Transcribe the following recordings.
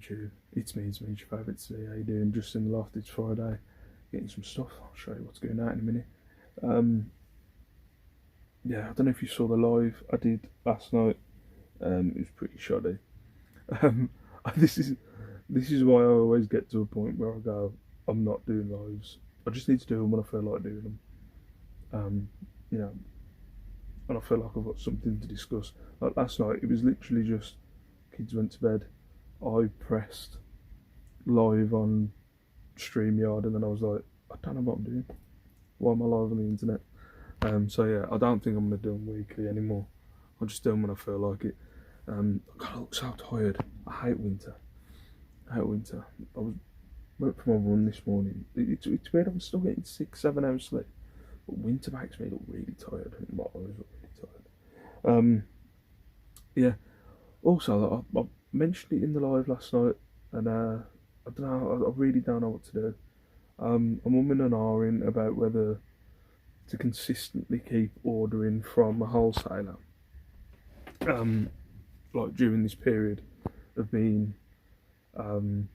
YouTube. It's me, your favourite C. How you doing? Just in the loft, it's Friday. Getting some stuff. I'll show you what's going on in a minute. Yeah, I don't know if you saw the live I did last night. It was pretty shoddy. Um, this is why I always get to a point where I go, I'm not doing lives. I just need to do them when I feel like doing them. You know, and I feel like I've got something to discuss. Like last night, it was literally just kids went to bed. I pressed live on StreamYard, and then I was like, I don't know what I'm doing. Why am I live on the internet? So yeah, I don't think I'm gonna do them weekly anymore. I'll just do them when I feel like it. God, I look so tired. I hate winter. I went for my run this morning. It's weird. I'm still getting 6-7 hours sleep, but winter makes me look really tired. My eyes look really tired. Yeah. Also, I mentioned it in the live last night, and I don't know. I really don't know what to do. I'm umming and ahhing about whether to consistently keep ordering from a wholesaler. Like during this period of being, in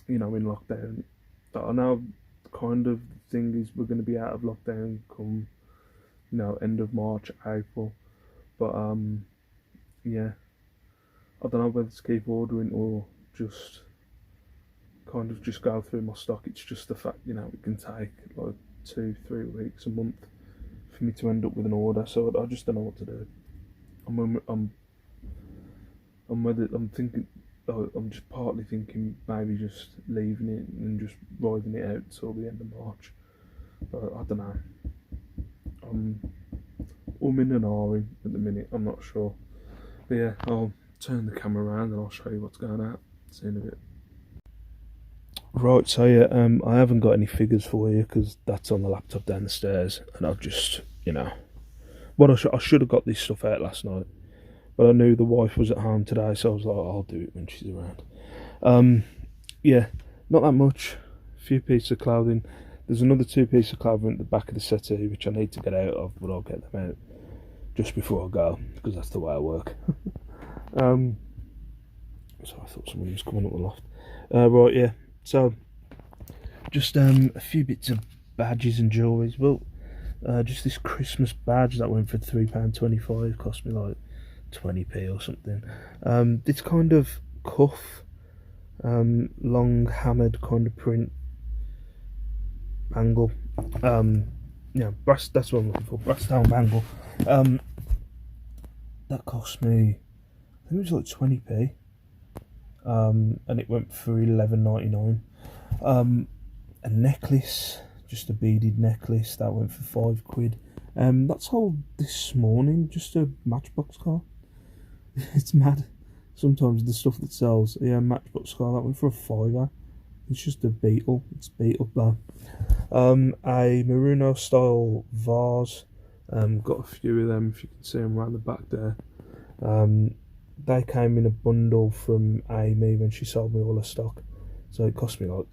lockdown. But I know kind of the thing is we're going to be out of lockdown come, end of March, April. But yeah, I don't know whether to keep ordering or just kind of just go through my stock. It's just the fact, it can take like 2-3 weeks, a month for me to end up with an order. So I just don't know what to do. I'm just partly thinking maybe just leaving it and just riding it out till the end of March. But I don't know. I'm umming and ahhing at the minute. I'm not sure. But yeah, I'll turn the camera around and I'll show you what's going on. See you in a bit. Right, so yeah, I haven't got any figures for you because that's on the laptop down the stairs, and I've just, I should have got this stuff out last night. But I knew the wife was at home today, so I was like, I'll do it when she's around. Yeah, not that much. A few pieces of clothing. There's another 2 pieces of clothing at the back of the settee, which I need to get out of, but I'll get them out just before I go, because that's the way I work. So I thought someone was coming up the loft. Right, yeah. So, just a few bits of badges and jewellery. Well, just this Christmas badge that went for £3.25, cost me like 20p or something. This kind of cuff, long hammered kind of print bangle. Brass. That's what I'm looking for. Brass down bangle. That cost me, I think it was like 20p. And it went for £11.99. A necklace, just a beaded necklace, that went for £5. That sold this morning, just a Matchbox car. It's mad. Sometimes the stuff that sells, Matchbox car, that went for a £5. It's just a Beetle. It's Beetle bar. A Merino style vase. Got a few of them, if you can see them around the back there. They came in a bundle from Amy when she sold me all her stock, so it cost me like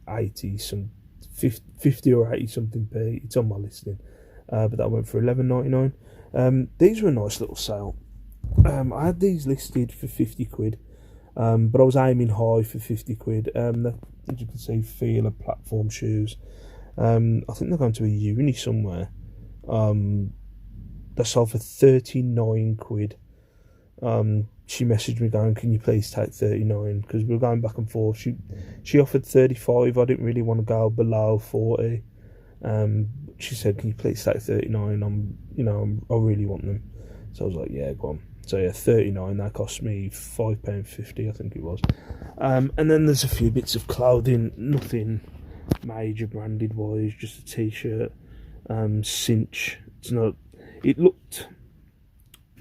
50 or 80 something p. It's on my listing, but that went for £11.99. These were a nice little sale. I had these listed for £50, but I was aiming high for £50. As you can see, Feeler platform shoes. I think they're going to a uni somewhere. They sold for £39. She messaged me going, can you please take 39, because we were going back and forth. She offered 35. I didn't really want to go below 40. She said, can you please take 39? I really want them. So I was like, yeah, go on. So yeah, 39. That cost me £5.50, I think it was. And then there's a few bits of clothing, nothing major branded wise, just a t-shirt, cinch. It looked,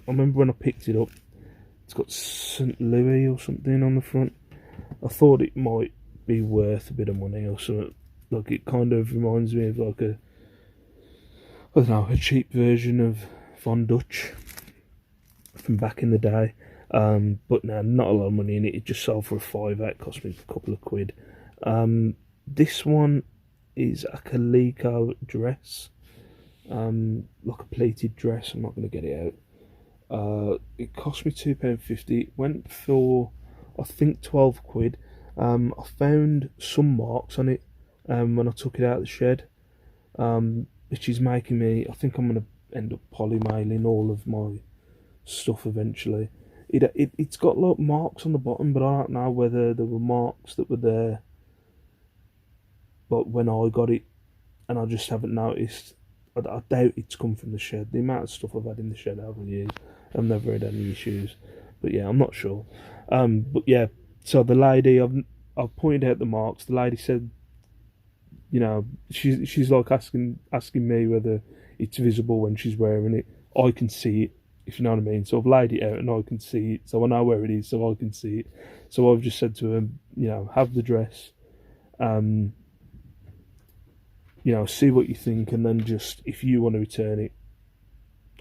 I remember when I picked it up, it's got St. Louis or something on the front. I thought it might be worth a bit of money or something. Like, it kind of reminds me of like a cheap version of Von Dutch from back in the day. But no, not a lot of money in it. It just sold for a £5. It cost me a couple of quid. This one is a calico dress. Like a pleated dress. I'm not going to get it out. It cost me £2.50. It went for, I think, £12. I found some marks on it when I took it out of the shed, which is making me. I think I'm going to end up polymailing all of my stuff eventually. It's got like marks on the bottom, but I don't know whether there were marks that were there, but when I got it, and I just haven't noticed. I doubt it's come from the shed. The amount of stuff I've had in the shed over the years, I've never had any issues. But yeah, I'm not sure. But yeah, so the lady, I've pointed out the marks. The lady said, you know, she's like asking me whether it's visible when she's wearing it. I can see it, if you know what I mean. So I've laid it out and I can see it. So I know where it is, so I can see it. So I've just said to her, you know, have the dress. You know, see what you think, and then just, if you want to return it,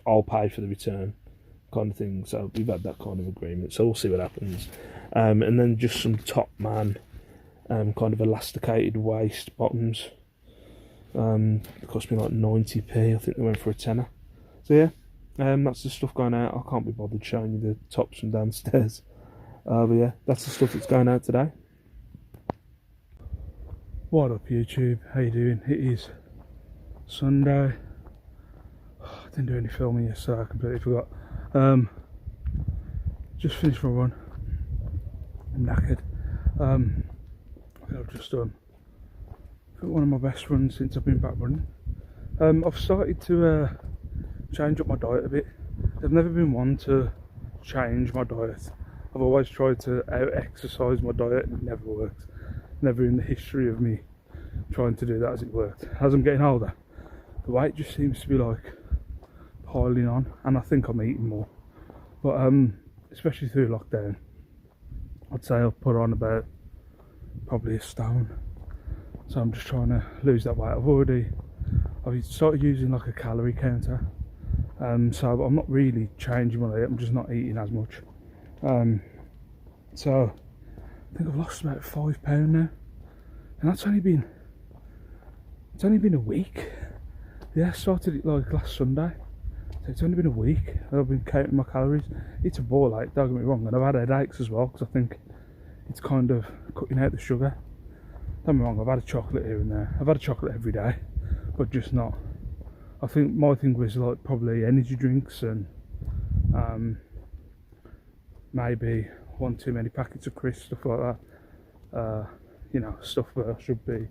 I'll pay for the return, kind of thing. So we've had that kind of agreement, so we'll see what happens. And then just some Top Man, kind of elasticated waist bottoms. It cost me like 90p, I think they went for a tenner. So yeah, that's the stuff going out. I can't be bothered showing you the tops from downstairs. But yeah, that's the stuff that's going out today. What up YouTube, how you doing? It is Sunday. I didn't do any filming yesterday, I completely forgot. Just finished my run. I'm knackered. I think I've just done one of my best runs since I've been back running. I've started to change up my diet a bit. I've never been one to change my diet. I've always tried to out-exercise my diet and it never works. Never in the history of me trying to do that has it worked. As I'm getting older, the weight just seems to be like piling on, and I think I'm eating more. But especially through lockdown, I'd say I've put on about probably a stone. So I'm just trying to lose that weight. I've started using like a calorie counter. So I'm not really changing my diet, I'm just not eating as much. So I think I've lost about £5 now, and it's only been a week. Yeah, I started it like last Sunday, so it's only been a week. I've been counting my calories. It's a ball ache, don't get me wrong, and I've had headaches as well because I think it's kind of cutting out the sugar. Don't get me wrong, I've had a chocolate here and there. I've had a chocolate every day, but just not. I think my thing was like probably energy drinks and maybe one too many packets of crisps, stuff like that. You know, stuff that I should be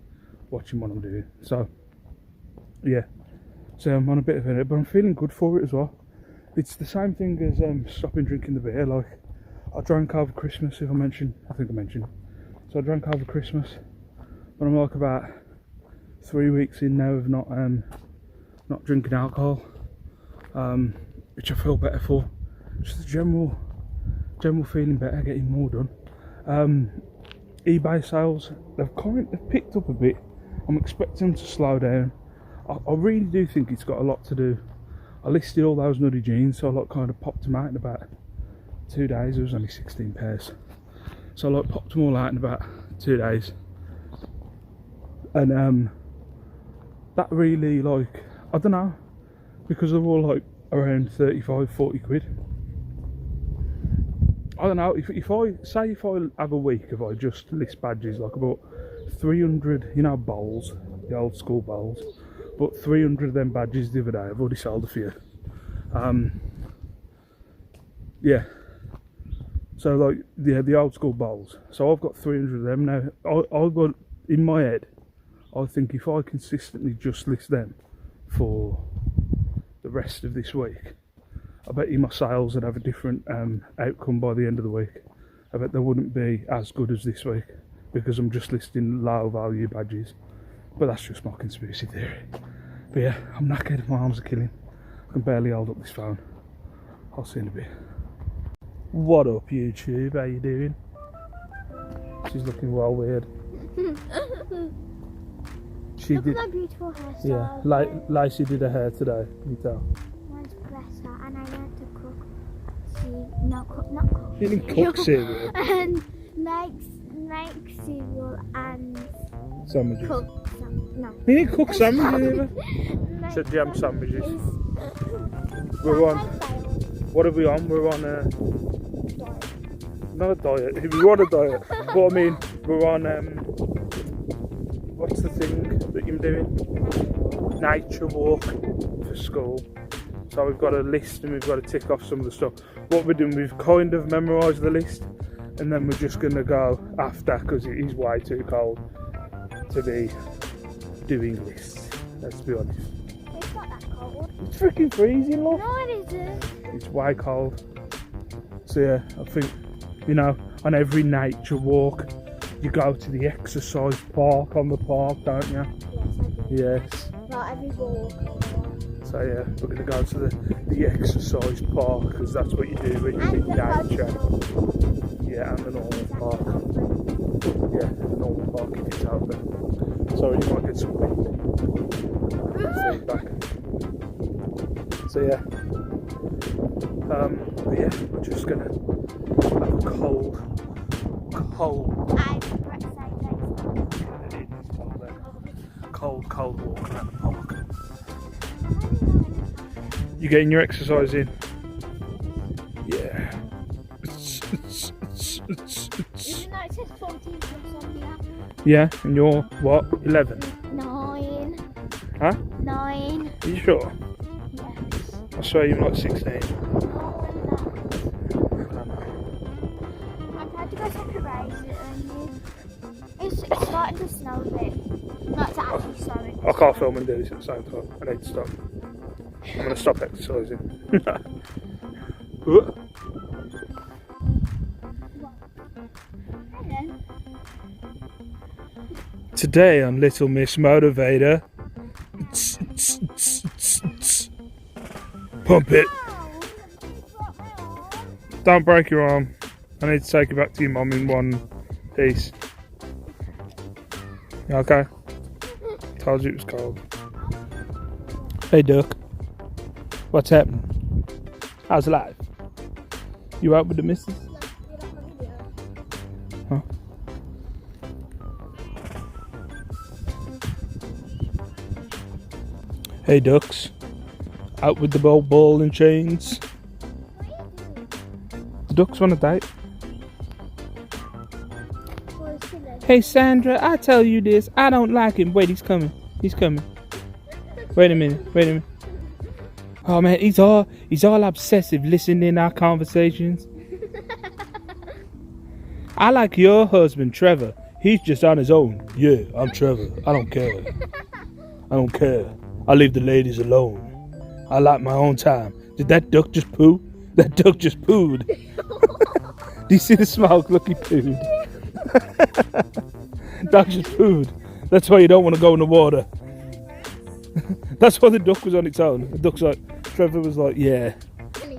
watching what I'm doing. So yeah, so I'm on a bit of it, but I'm feeling good for it as well. It's the same thing as stopping drinking the beer. Like, I drank over Christmas, I think I mentioned. So I drank over Christmas, but I'm like about 3 weeks in now of not drinking alcohol, which I feel better for. Just the general feeling better, getting more done. eBay sales, they've picked up a bit. I'm expecting them to slow down. I really do think it's got a lot to do. I listed all those nutty jeans, so I like kind of popped them out in about 2 days. There was only 16 pairs, so I like popped them all out in about 2 days, and that really, like, I don't know, because they're all like around 35-40 quid. I don't know, if I have a week, if I just list badges, like about 300, you know, bowls, the old school bowls, but 300 of them badges the other day. I've already sold a few. Yeah, so like the old school bowls, so I've got 300 of them now. I've got, in my head, I think if I consistently just list them for the rest of this week, I bet you my sales would have a different outcome by the end of the week. I bet they wouldn't be as good as this week because I'm just listing low value badges. But that's just my conspiracy theory. But yeah, I'm knackered, my arms are killing. I can barely hold up this phone. I'll see you in a bit. What up YouTube, how you doing? She's looking well weird. Look at my beautiful hairstyle. Yeah, Lacey did her hair today, can you tell? Mine's better, and I learned to cook. Not cook. You didn't cook cereal. And make cereal and Sandwiches. cook some. No. You didn't cook sandwiches either? Said jam sandwiches. We're on. What are we on? We're on not a diet. If you want a diet, but I mean, we're on what's the thing that you're doing? Nature walk for school. So we've got a list and we've got to tick off some of the stuff. What we're doing, we've kind of memorised the list, and then we're just going to go after because it is way too cold to be doing lists. Let's be honest. It's not that cold. It's freaking freezing, look. No, it isn't. It's way cold. So yeah, I think, you know, on every nature walk, you go to the exercise park on the park, don't you? Yes, I do. Yes. Not every walk. So yeah, we're going to go to the exercise park because that's what you do when you're in nature. Yeah, and the normal park. Yeah, the normal park if it's open. Sorry, you might get some feedback. So yeah. But yeah, we're just going to have a cold cold walk around the park. You getting your exercise in? Yeah. Even though it says 14 plus on here. Yeah, and you're what? 11? 9. Huh? 9. Are you sure? Yes. I swear you're like 16. I tried to go take a race and it's starting to snow a bit. Not to actually snowing. I can't film and do this at the same time. I need to stop. I'm going to stop exercising. Hello. Today on Little Miss Motivator. Pump it. Don't break your arm. I need to take you back to your mum in one piece. You okay? Told you it was cold. Hey Duck. What's happening? How's life? You out with the missus? Huh? Hey ducks. Out with the ball and chains. The ducks want a date. Hey Sandra, I tell you this, I don't like him. Wait, he's coming. He's coming. Wait a minute. Oh man, he's all obsessive listening to our conversations. I like your husband, Trevor. He's just on his own. Yeah, I'm Trevor. I don't care. I leave the ladies alone. I like my own time. Did that duck just poo? That duck just pooed. Do you see the smoke? Look, he pooed. Duck just pooed. That's why you don't want to go in the water. That's why the duck was on its own. The duck's like, Trevor was like, yeah,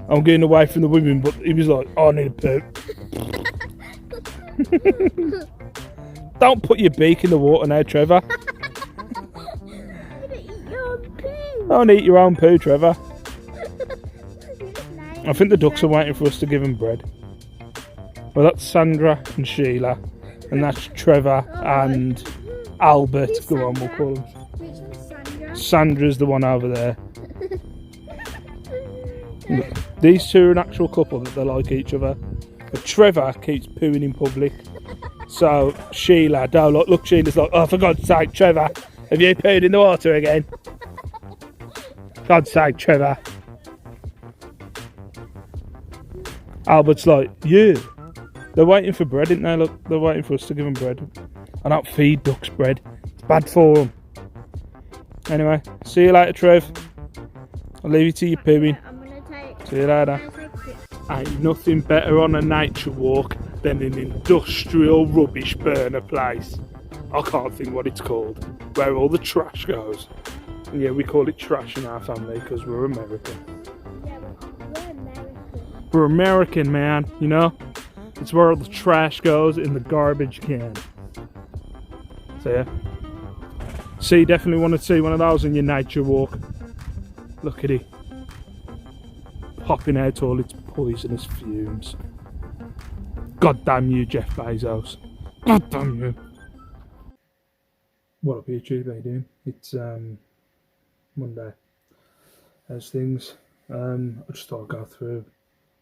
I'm getting away from the women, but he was like, oh, I need a poop. Don't put your beak in the water now, Trevor. Don't eat your own poo, Trevor. I think the ducks are waiting for us to give them bread. Well, that's Sandra and Sheila, and that's Trevor and Albert. Go on, we'll call them. Which one's Sandra? Sandra's the one over there. These two are an actual couple that they like each other. But Trevor keeps pooing in public. So Sheila, don't look, Sheila's like, oh, for God's sake, Trevor, have you pooed in the water again? God's sake, Trevor. Albert's like, yeah. They're waiting for bread, aren't they? Look, they're waiting for us to give them bread. I don't feed ducks bread. It's bad for them. Anyway, see you later, Trev. I'll leave you to your pooing. See you later. Ain't nothing better on a nature walk than an industrial rubbish burner place. I can't think what it's called. Where all the trash goes. And yeah, we call it trash in our family because we're American. Yeah, we're American. We're American, man, you know? It's where all the trash goes in the garbage can. So yeah. So you definitely want to see one of those in your nature walk. Look at it. Popping out all its poisonous fumes. God damn you, Jeff Bezos. God damn you. What up, YouTube? How you doing? It's Monday. How's things? I just thought I'd go through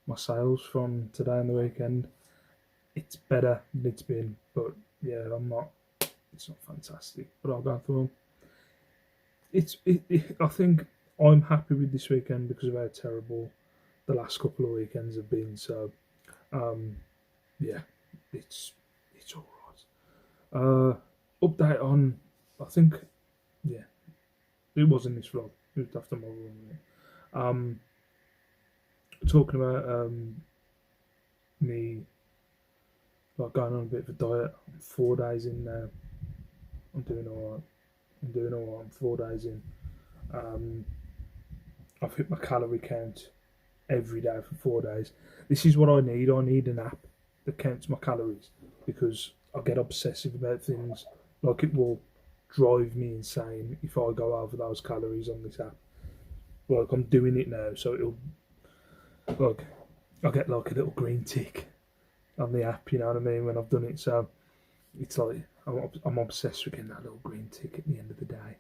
my sales from today and the weekend. it's better than it's been, but yeah, it's not fantastic, but I'll go through them. I think I'm happy with this weekend because of how terrible the last couple of weekends have been. So, um, yeah, it's all right. Update on, I think, yeah, it wasn't this vlog. It was after my run. Um, talking about me like going on a bit of a diet. I'm 4 days in now. I'm doing alright. I'm 4 days in. Um, I've hit my calorie count every day for 4 days. This is what I need. I need an app that counts my calories because I get obsessive about things. Like it will drive me insane if I go over those calories on this app. Like I'm doing it now, so it'll like I get like a little green tick on the app. You know what I mean? When I've done it, so it's like I'm obsessed with getting that little green tick at the end of the day,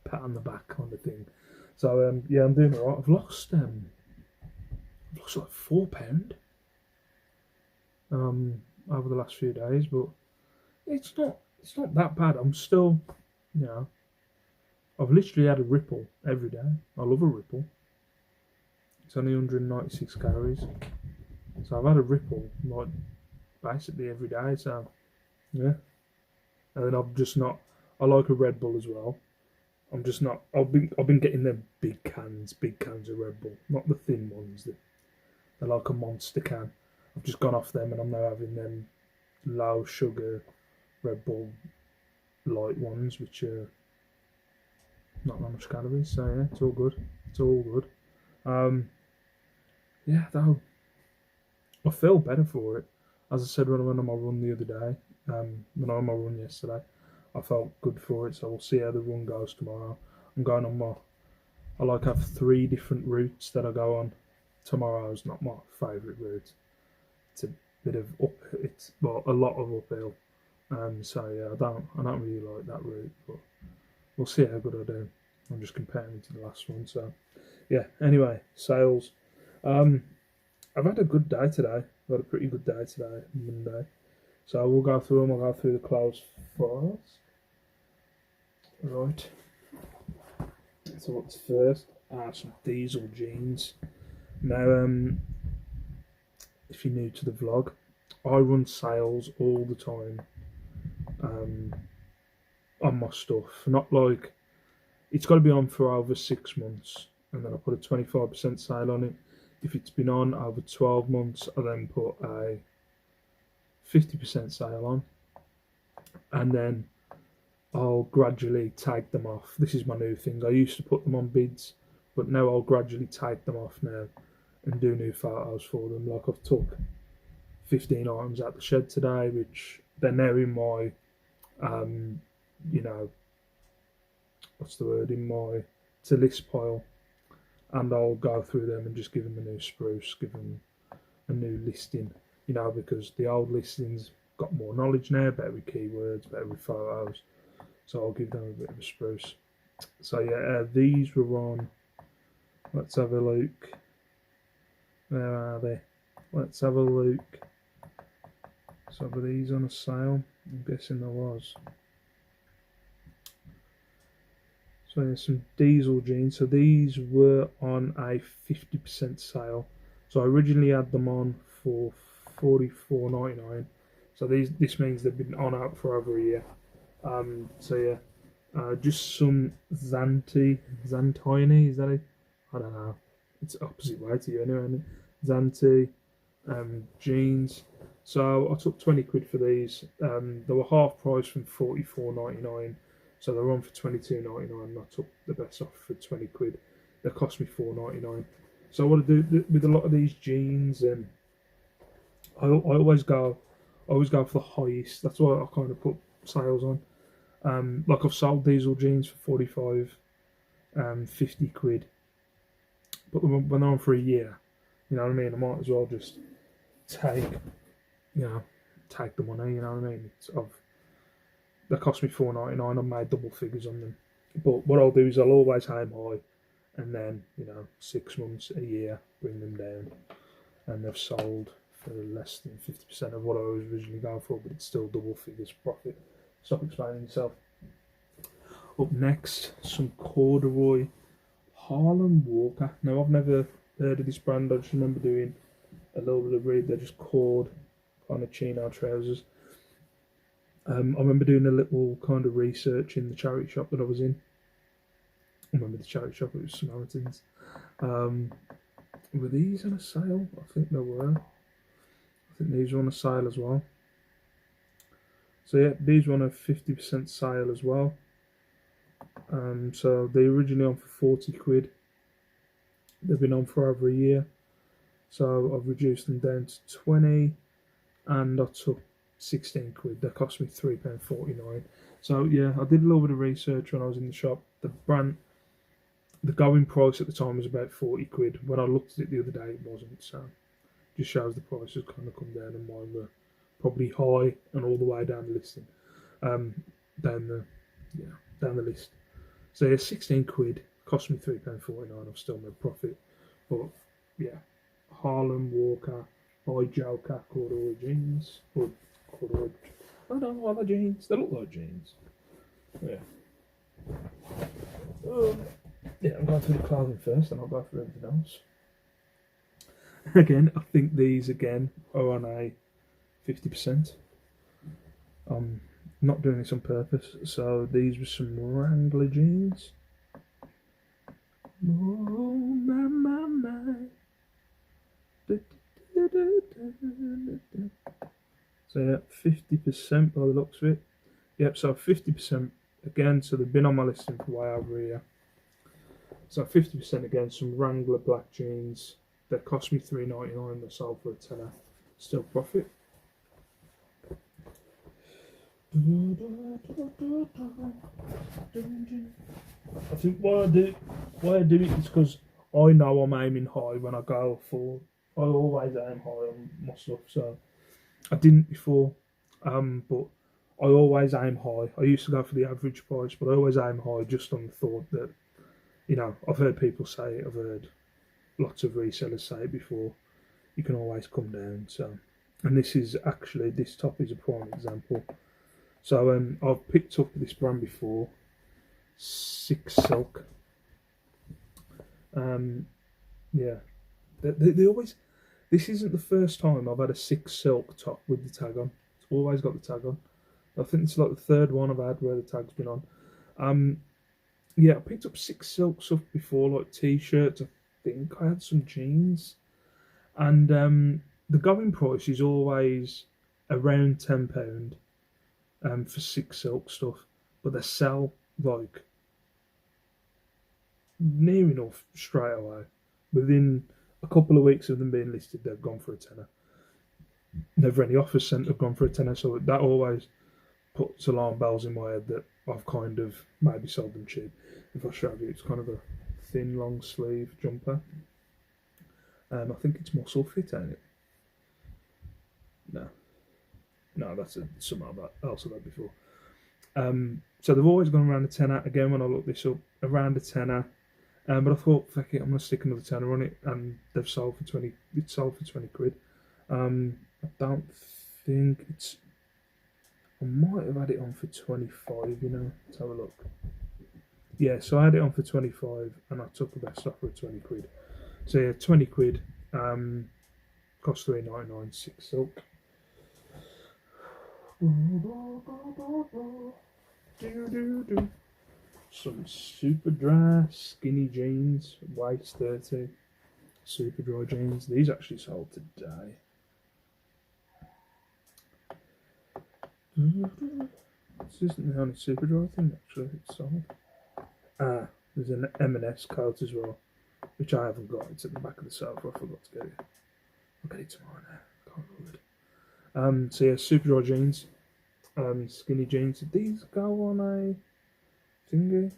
pat on the back kind of thing. So yeah, I'm doing alright. I've lost like £4 over the last few days, but it's not that bad. I'm still, you know, I've literally had a ripple every day. I love a ripple. It's only 196 calories, so I've had a ripple like basically every day. So yeah, and then I'm just not. I like a Red Bull as well. I'm just not. I've been getting them big cans of Red Bull, not the thin ones that they're like a monster can. I've just gone off them and I'm now having them low sugar Red Bull light ones, which are not that much calories. So yeah, it's all good. It's all good. Yeah, though I feel better for it. As I said when I went on my run the other day, when I went on my run yesterday, I felt good for it. So we'll see how the run goes tomorrow. I'm going on my. I like have 3 different routes that I go on. Tomorrow's not my favourite route. It's a bit of up. It's well, a lot of uphill. So yeah, I don't really like that route, but we'll see how good I do. I'm just comparing it to the last one. So yeah. Anyway, sales. I've had a good day today. I've had a pretty good day today, Monday. So we'll go through them. I'll go through the clothes first. Right. So what's first? Some diesel jeans. Now, if you're new to the vlog, I run sales all the time on my stuff. Not like it's got to be on for over 6 months, and then I put a 25% sale on it. If it's been on over 12 months, I then put a 50% sale on, and then I'll gradually tag them off. This is my new thing. I used to put them on bids, but now I'll gradually tag them off now and do new photos for them. Like I've took 15 items out the shed today, which they're now in my, you know, what's the word, in my to list pile, and I'll go through them and just give them a new spruce, give them a new listing, you know, because the old listings got more knowledge now, better with keywords, better with photos, so I'll give them a bit of a spruce. So yeah, these were on, let's have a look, where are they? Let's have a look. So were these on a sale? I'm guessing there was. So yeah, some diesel jeans. So these were on a 50% sale. So I originally had them on for $44.99. So this means they've been on out for over a year. So yeah, just some Zantini, is that it? I don't know. It's opposite way to you anyway. Zanti jeans. So I took 20 quid for these. They were half price from $44.99. So they're on for $22.99. I took the best off for 20 quid. They cost me $4.99. So what I do with a lot of these jeans, I always go for the highest. That's why I kind of put sales on. Like I've sold diesel jeans for 45, 50 quid. But when they're on for a year, you know what I mean, I might as well just take the money, you know what I mean. They cost me $4.99. I made double figures on them. But what I'll do is I'll always aim high, and then 6 months, a year, bring them down, and they've sold for less than 50% of what I was originally going for, but it's still double figures profit. Stop explaining yourself. Up next, some corduroy Harlem Walker. Now, I've never heard of this brand. I just remember doing a little bit of read. They're just cord kind of chino trousers. I remember doing a little kind of research in the charity shop that I was in. I remember the charity shop, it was Samaritans. Were these on a sale? I think they were. I think these were on a sale as well. So yeah, these were on a 50% sale as well. So they originally on for 40 quid. They've been on for over a year. So I've reduced them down to 20 and I took 16 quid. They cost me £3.49. So yeah, I did a little bit of research when I was in the shop. The going price at the time was about 40 quid. When I looked at it the other day, it wasn't. So just shows the price has kind of come down, and mine were probably high and all the way down the listing, down the list. So yeah, 16 quid cost me £3.49. I've still made profit, but yeah, Harlem Walker by Joker corduroy jeans or corduroy. I don't know why they're jeans. They look like jeans. Yeah. Yeah, I'm going through the clothing first, and I'll go through everything else. Again, I think these again are on a 50%. I'm not doing this on purpose. So these were some Wrangler jeans. Oh my. So yeah, 50% by the looks of it. Yep, so 50% again. So they've been on my listing for way over a year. So 50% again, some Wrangler black jeans. They cost me $3.99. They sold for a tenner. Still profit. I think why I do it is because I know I'm aiming high when I go for. I always aim high on my stuff. So I didn't before, but I always aim high. I used to go for the average price, but I always aim high just on the thought that, you know, I've heard people say it. I've heard lots of resellers say it before. You can always come down. So, and this top is a prime example. So I've picked up this brand before, Six Silk. Yeah, they always. This isn't the first time I've had a Six Silk top with the tag on. It's always got the tag on. I think it's like the third one I've had where the tag's been on. Yeah, I picked up Six Silk stuff before, like t-shirts. I think I had some jeans, and the going price is always around £10. For Six Silk stuff, but they sell like near enough straight away. Within a couple of weeks of them being listed, they've gone for a tenner. Never any offers sent have gone for a tenner, so that always puts alarm bells in my head that I've kind of maybe sold them cheap. If I show you, it's kind of a thin, long sleeve jumper. I think it's muscle fit, ain't it? No, that's something else I've had before. So they've always gone around a tenner. Again, when I looked this up, around a tenner. But I thought, fuck it, I'm gonna stick another tenner on it, and they've sold for 20. It's sold for 20 quid. I don't think it's. I might have had it on for 25. You know, let's have a look. Yeah, so I had it on for 25, and I took the best offer of 20 quid. So yeah, 20 quid. Cost £3.99. Six Silk. Some super dry skinny jeans, waist 30. Super dry jeans. These actually sold today. This isn't the only super dry thing actually it's sold. There's an M&S coat as well, which I haven't got. It's at the back of the sofa. I forgot to get it. I'll get it tomorrow now. Can't believe it. So yeah, super dry jeans, skinny jeans. Did these go on a thingy?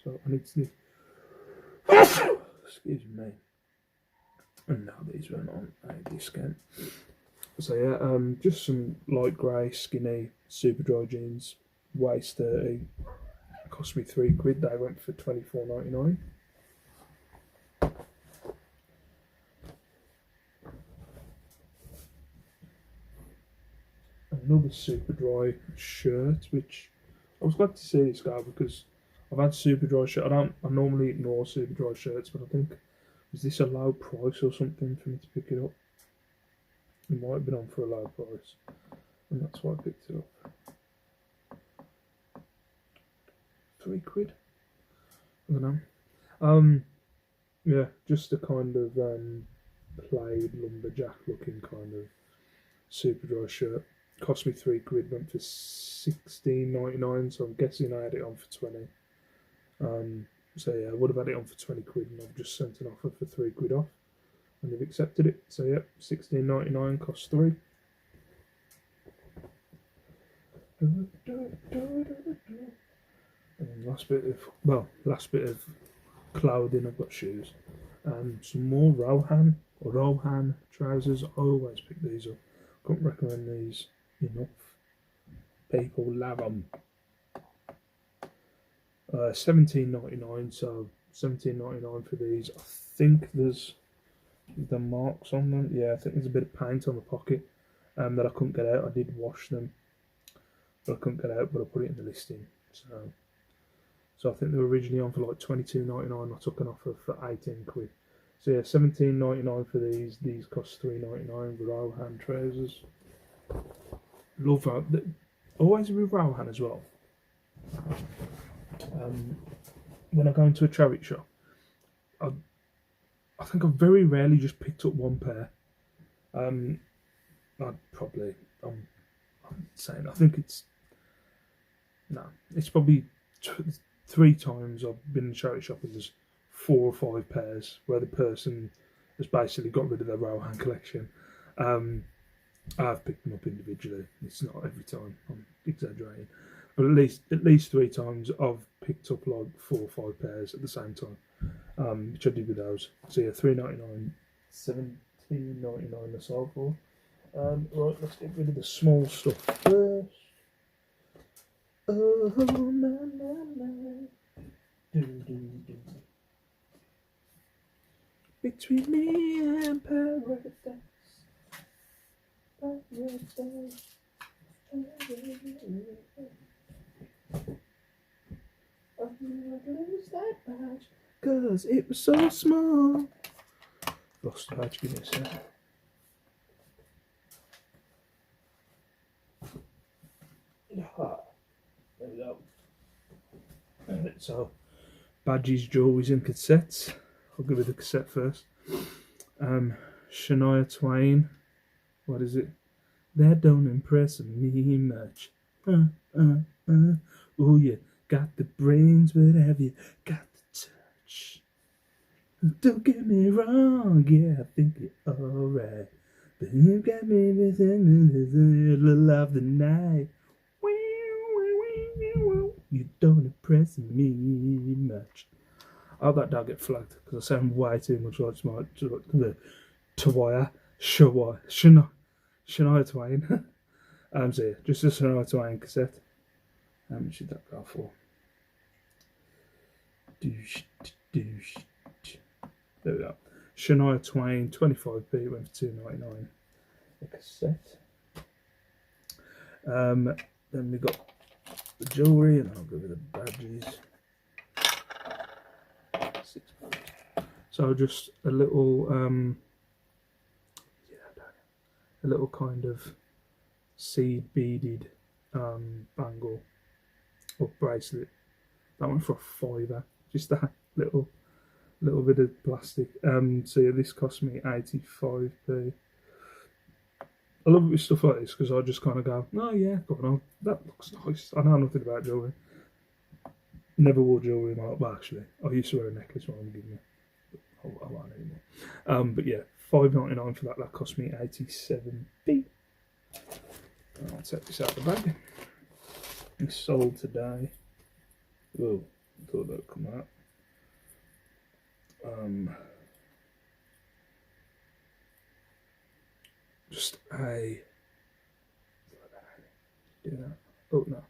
So I need to. Excuse me. And now these went on a discount. So yeah, just some light grey, skinny, super dry jeans, waist 30. Cost me £3. They went for £24.99. another super dry shirt, which I was glad to see this guy because I've had super dry shirt. I normally ignore super dry shirts, but I think was this a low price or something for me to pick it up? It might have been on for a low price, and that's why I picked it up. £3. I don't know. Yeah, just a kind of plaid lumberjack looking kind of super dry shirt. Cost me £3, went for 16.99, so I'm guessing I had it on for 20. So yeah, I would have had it on for £20 and I've just sent an offer for £3 off and they've accepted it. So yeah, 16.99 costs 3. And last bit of clothing, I've got shoes. Some more Rohan trousers. I always pick these up. Couldn't recommend these enough. People love them. 17.99, so 17.99 for these. I think there's the marks on them. Yeah, I think there's a bit of paint on the pocket that I couldn't get out. I did wash them, but I couldn't get out. But I put it in the listing. So I think they were originally on for like 22.99. I took an offer for £18. So yeah, 17.99 for these. These cost 3.99. Rohan trousers. Love that. Always with Rohan as well. When I go into a charity shop, I think I've very rarely just picked up one pair. I'm saying I think it's probably 3 times I've been in a charity shop and there's 4 or 5 pairs where the person has basically got rid of their Rohan collection. I've picked them up individually. It's not every time. I'm exaggerating, but at least 3 times I've picked up like 4 or 5 pairs at the same time, which I did with those. So yeah, £3.99, £17.99 I sold for. Right, let's get rid of the small stuff first. Oh na. Between me and paradise. I'm gonna lose that badge, 'cause it was so small. Lost the badge, give me a sec. There we go. So, badges, jewelries and cassettes. I'll go with the cassette first. Shania Twain. What is it? That don't impress me much. Oh, you got the brains, but have you got the touch? Don't get me wrong, yeah, I think you're alright. But you got me within the little of the night. You don't impress me much. I hope that don't get flagged because I sound way too much like Shania Twain. So yeah, just a Shania Twain cassette. How much did that go for? There we go. Shania Twain, 25p, went for £2.99. A cassette. Then we got the jewellery, and I'll go with the badges. £6. So just a little, kind of seed beaded bangle or bracelet. That went for a £5. Just that little bit of plastic. So yeah, this cost me 85p. I love it with stuff like this because I just kind of go, oh yeah, go on, that looks nice. I know nothing about jewellery. Never wore jewellery in my life. Well, actually, I used to wear a necklace when I was giving it. I won't anymore. But yeah, £5.99 for that. That cost me 87p. I'll take this out of the bag. It's sold today. Whoa, thought that would come out. Just a do that. Oh no.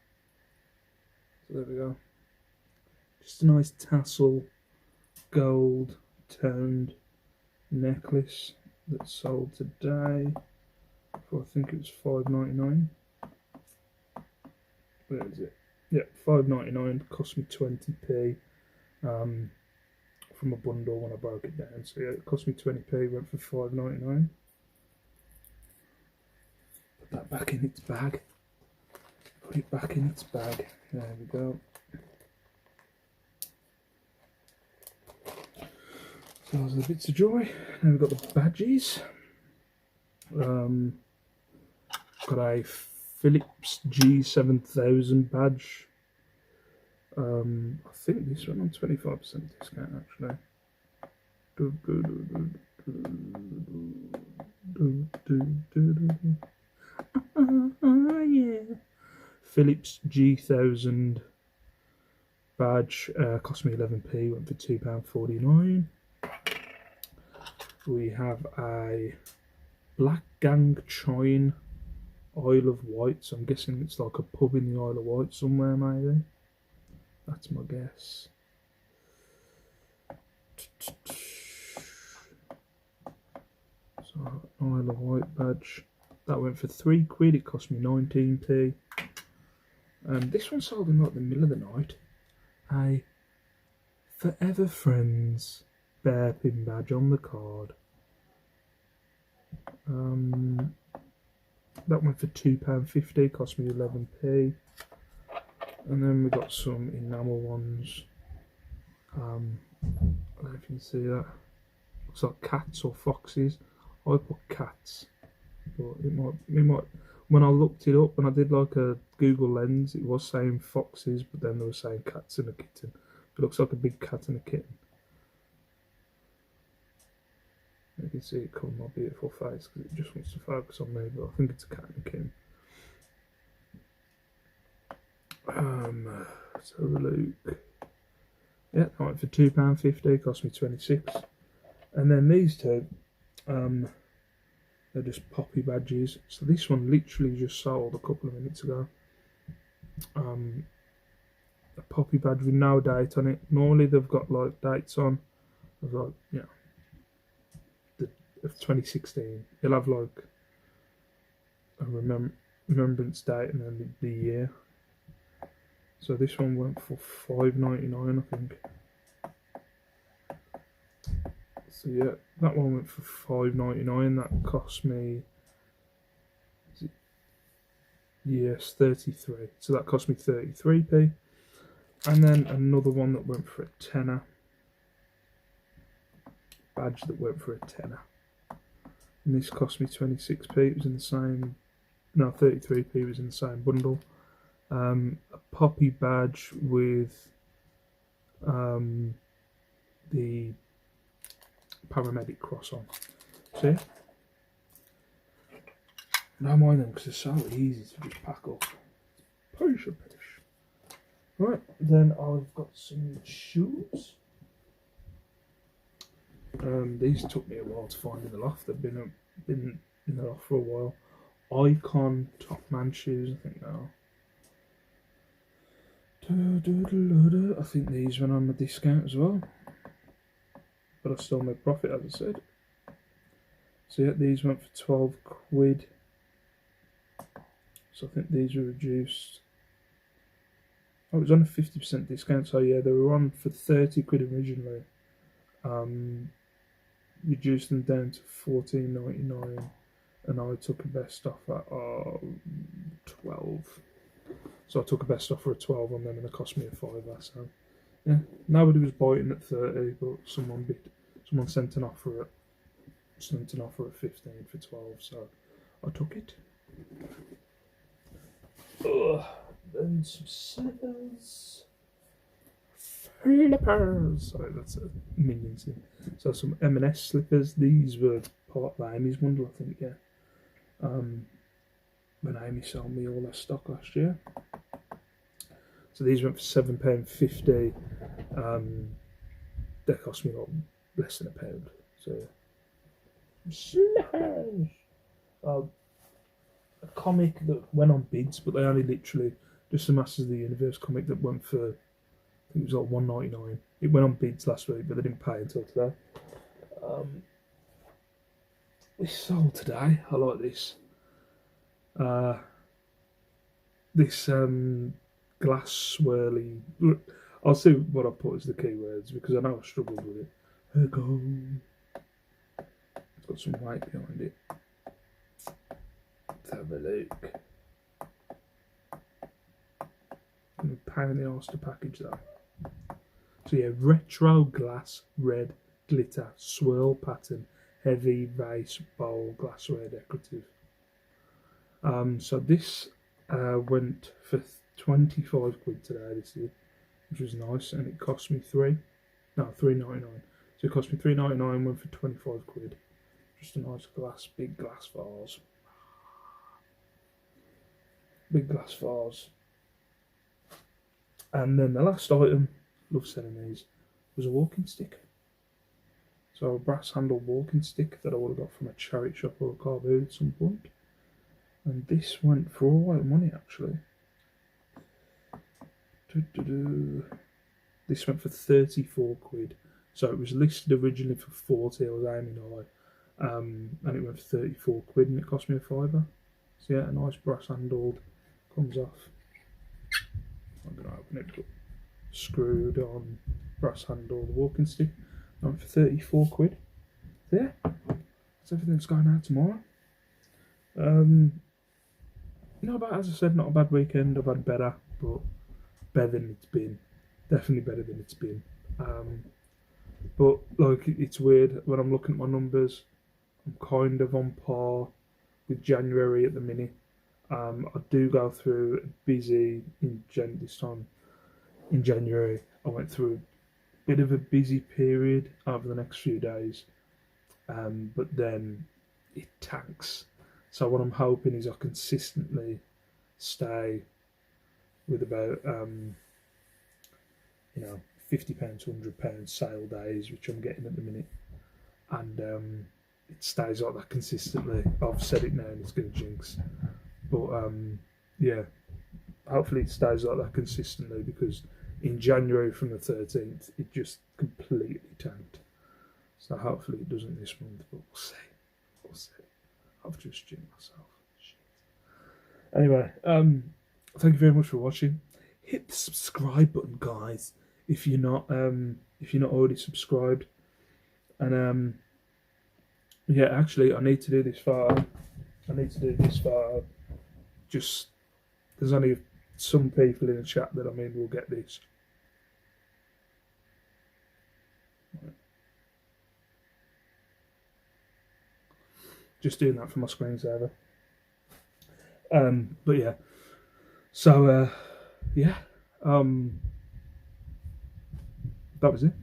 So there we go. Just a nice tassel gold toned necklace that's sold today for, I think it was £5.99. where is it? Yeah, £5.99, cost me 20p from a bundle when I broke it down. So yeah, it cost me 20p, went for £5.99. Put that back in its bag. Put it back in its bag. There we go. So those are the bits of joy. Now we've got the badges. Got a Philips G7000 badge. I think this went on 25% discount actually. Yeah. Philips G1000 badge cost me 11p, went for £2.49. We have a Black Gang Chine Isle of Wight, so I'm guessing it's like a pub in the Isle of Wight somewhere, maybe. That's my guess. So, Isle of Wight badge. That went for £3. It cost me 19p. This one sold in like the middle of the night. A Forever Friends bear pin badge on the card. That went for £2.50, cost me 11p. And then we got some enamel ones. I don't know if you can see that. Looks like cats or foxes. I put cats, but it might. When I looked it up, when I did like a Google Lens, it was saying foxes, but then they were saying cats and a kitten. It looks like a big cat and a kitten. You can see it come my beautiful face because it just wants to focus on me, but I think it's a cat and a kitten. Let's have a look. Yeah, that went for £2.50, cost me 26. And then these two, they're just poppy badges. So this one literally just sold a couple of minutes ago. A poppy badge with no date on it. Normally they've got like dates on of like, you know, of 2016. You'll have like a remembrance date and then the year. So this one went for £5.99, I think. So yeah, that one went for £5.99. That cost me, yes, 33. So that cost me 33p. And then another one that went for a tenner. Badge that went for a tenner. And this cost me 26p. It was in the same, no, 33p was in the same bundle. A poppy badge with the paramedic cross on. See? No mind them because they're so easy to just pack up. Push. Right, then I've got some shoes. These took me a while to find in the loft. They've been in the loft for a while. Icon Topman shoes, I think they are. I think these went on the discount as well, but I still made profit, as I said. So yeah, these went for £12. So I think these were reduced. Oh, it was on a 50% discount, so yeah, they were on for £30 originally. Reduced them down to £14.99, and I took a best offer of 12. So I took a best offer of 12 on them, and it cost me a £5. So yeah, nobody was biting at 30, but someone sent an offer at 15 for 12. So I took it. Then some slippers. Sorry, that's a minion thing. So some M&S slippers. These were part of Amy's bundle, I think. Yeah. When Amy sold me all her stock last year. So these went for £7.50. They cost me like less than £1. So slippers. A comic that went on bids, but they only literally just the Masters of the Universe comic that went for, I think it was like £1.99. It went on bids last week, but they didn't pay until today. This sold today. I like this. this glass swirly. Look, I'll see what I put as the keywords because I know I struggled with it. There we go. It's got some weight behind it. Let's have a look. I'm a pain in the arse to package that. So yeah, retro glass red glitter swirl pattern heavy vase bowl glassware decorative. So this went for 25 quid today this year, which was nice, and it cost me £3.99. So it cost me £3.99, went for 25 quid. Just a nice glass, big glass vase. Big glass vase. And then the last item, love selling these, was a walking stick. So a brass handle walking stick that I would have got from a charity shop or a car boot at some point. And this went for all right money actually. This went for 34 quid. So it was listed originally for 40, I was aiming high. And it went for 34 quid and it cost me a fiver. So yeah, a nice brass handled, comes off. I'm going to open it up. Screwed on brass handled walking stick. Went for 34 quid. So yeah, that's everything that's going out tomorrow. Not bad, as I said, not a bad weekend. I've had better, but better than it's been. Definitely better than it's been. But like, it's weird when I'm looking at my numbers. I'm kind of on par with January at the minute. I do go through a busy this time in January. I went through a bit of a busy period over the next few days, but then it tanks. So what I'm hoping is I consistently stay with about £50, £100 sale days, which I'm getting at the minute, and it stays like that consistently. I've said it now and it's going to jinx, but yeah, hopefully it stays like that consistently, because in January from the 13th it just completely tanked. So hopefully it doesn't this month, but we'll see. I've just jinxed myself. Shit. Anyway, thank you very much for watching. Hit the subscribe button, guys, if you're not already subscribed. And yeah, actually, I need to do this photo. Just there's only some people in the chat that will get this. Just doing that for my screensaver. But yeah. So yeah. That was it.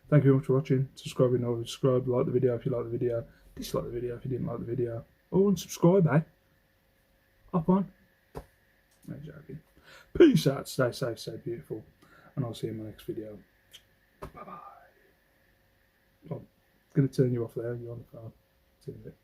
Thank you very much for watching. Subscribe if you know, subscribe, like the video if you like the video, dislike the video if you didn't like the video. Or unsubscribe, eh? Hop on. No joking. Peace out, stay safe, stay beautiful, and I'll see you in my next video. Bye bye. I'm going to turn you off there, you're on the phone. See you in a bit.